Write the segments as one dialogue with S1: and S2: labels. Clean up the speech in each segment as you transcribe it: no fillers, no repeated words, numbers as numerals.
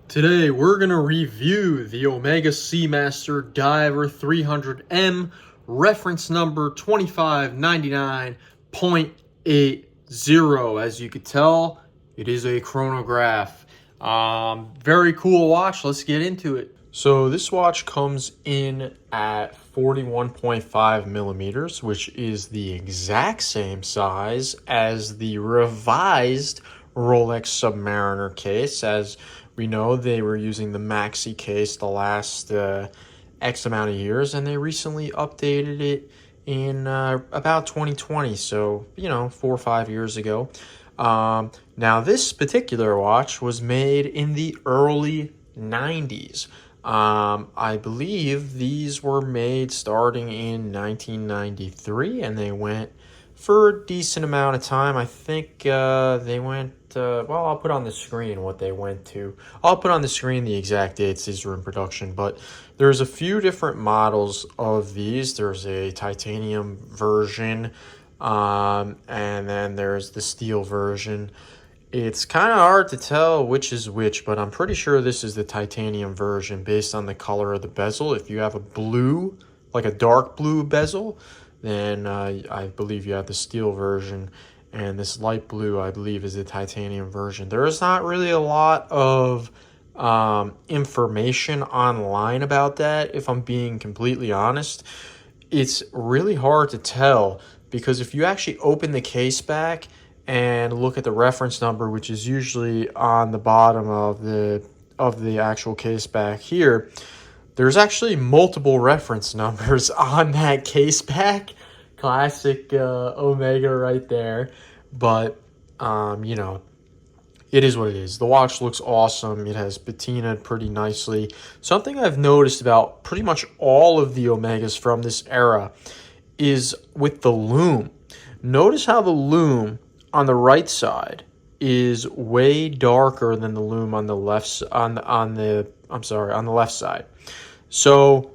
S1: Today we're going to review the Omega Seamaster Diver 300M, reference number 2599.80. As you could tell, it is a chronograph. Very cool watch. Let's get into it. So this watch comes in at 41.5 millimeters, which is the exact same size as the revised Rolex Submariner case. As we know, they were using the Maxi case the last X amount of years, and they recently updated it in about 2020, so, 4 or 5 years ago. Now, this particular watch was made in the early 90s. I believe these were made starting in 1993, and they went for a decent amount of time. I think they went, well, I'll put on the screen what they went to. I'll put on the screen the exact dates these were in production, but there's a few different models of these. There's a titanium version, and then there's the steel version. It's kind of hard to tell which is which, but I'm pretty sure this is the titanium version based on the color of the bezel. If you have a blue, like a dark blue bezel, then I believe you have the steel version, and this light blue, I believe, is the titanium version. There is not really a lot of information online about that, if I'm being completely honest. It's really hard to tell, because if you actually open the case back and look at the reference number, which is usually on the bottom of the actual case back here, there's actually multiple reference numbers on that case back. Classic Omega right there. But, it is what it is. The watch looks awesome. It has patinaed pretty nicely. Something I've noticed about pretty much all of the Omegas from this era is with the lume. Notice how the lume on the right side is way darker than the lume on the left on the left side. So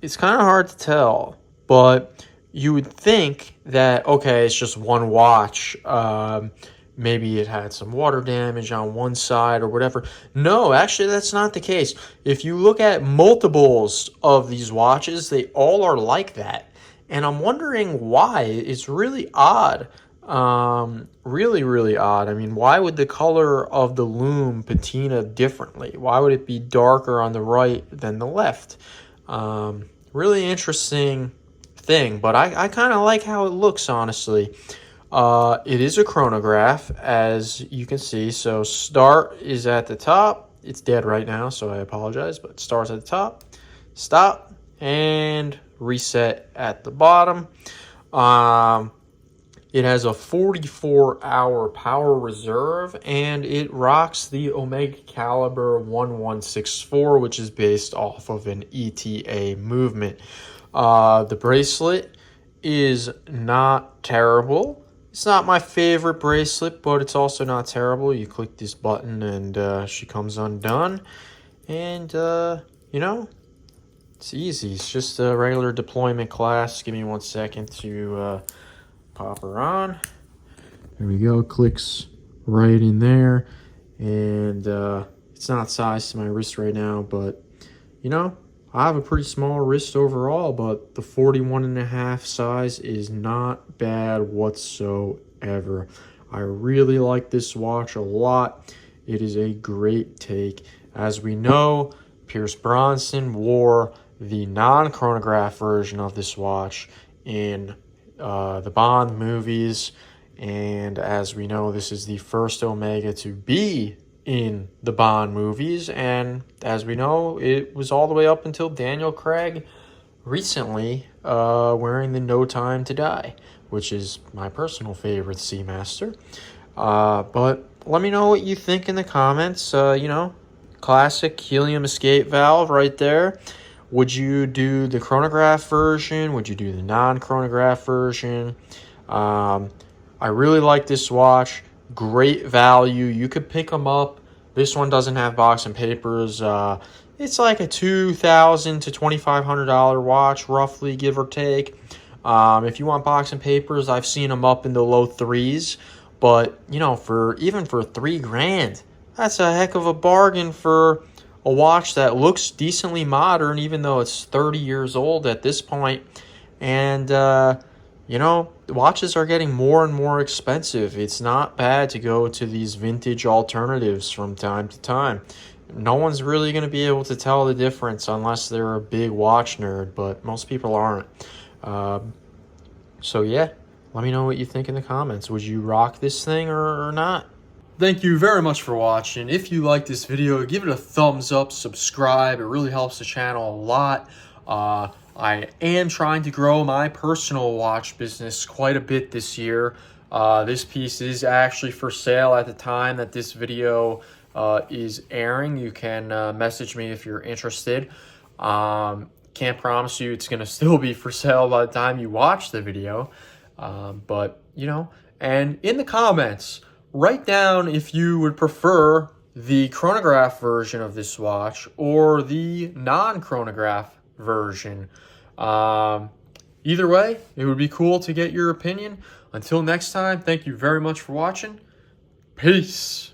S1: it's kind of hard to tell, but you would think that, okay, it's just one watch. Maybe it had some water damage on one side or whatever. No, actually, that's not the case. If you look at multiples of these watches, they all are like that. And I'm wondering why. It's really odd. Really, really odd. I mean, why would the color of the lume patina differently? Why would it be darker on the right than the left? Really interesting thing, but I kind of like how it looks, honestly. It is a chronograph, as you can see. So start is at the top. It's dead right now, so I apologize, but starts at the top, stop, and reset at the bottom. It has a 44-hour power reserve, and it rocks the Omega Caliber 1164, which is based off of an ETA movement. The bracelet is not terrible. It's not my favorite bracelet, but it's also not terrible. You click this button and she comes undone. And, it's easy. It's just a regular deployment class. Give me 1 second to pop her on. There we go. Clicks right in there. And it's not sized to my wrist right now, but, I have a pretty small wrist overall, but the 41.5 size is not bad whatsoever. I really like this watch a lot. It is a great take. As we know, Pierce Brosnan wore the non-chronograph version of this watch in the Bond movies, and as we know, this is the first Omega to be in the Bond movies, and as we know, it was all the way up until Daniel Craig recently wearing the No Time to Die, which is my personal favorite Seamaster. But let me know what you think in the comments. Classic helium escape valve right there. Would you do the chronograph version? Would you do the non-chronograph version? I really like this watch. Great value. You could pick them up. This one doesn't have box and papers. It's like a $2,000 to $2,500 watch, roughly, give or take. If you want box and papers, I've seen them up in the low threes. But for $3,000, that's a heck of a bargain for a watch that looks decently modern, even though it's 30 years old at this point. And, you know, watches are getting more and more expensive. It's not bad to go to these vintage alternatives from time to time. No one's really going to be able to tell the difference unless they're a big watch nerd, but most people aren't. So, yeah, let me know what you think in the comments. Would you rock this thing or not? Thank you very much for watching. If you like this video, give it a thumbs up, subscribe. It really helps the channel a lot. I am trying to grow my personal watch business quite a bit this year. This piece is actually for sale at the time that this video is airing. You can message me if you're interested. Can't promise you it's going to still be for sale by the time you watch the video. But, you know, and in the comments, write down if you would prefer the chronograph version of this watch or the non-chronograph version. Either way, it would be cool to get your opinion. Until next time, thank you very much for watching. Peace.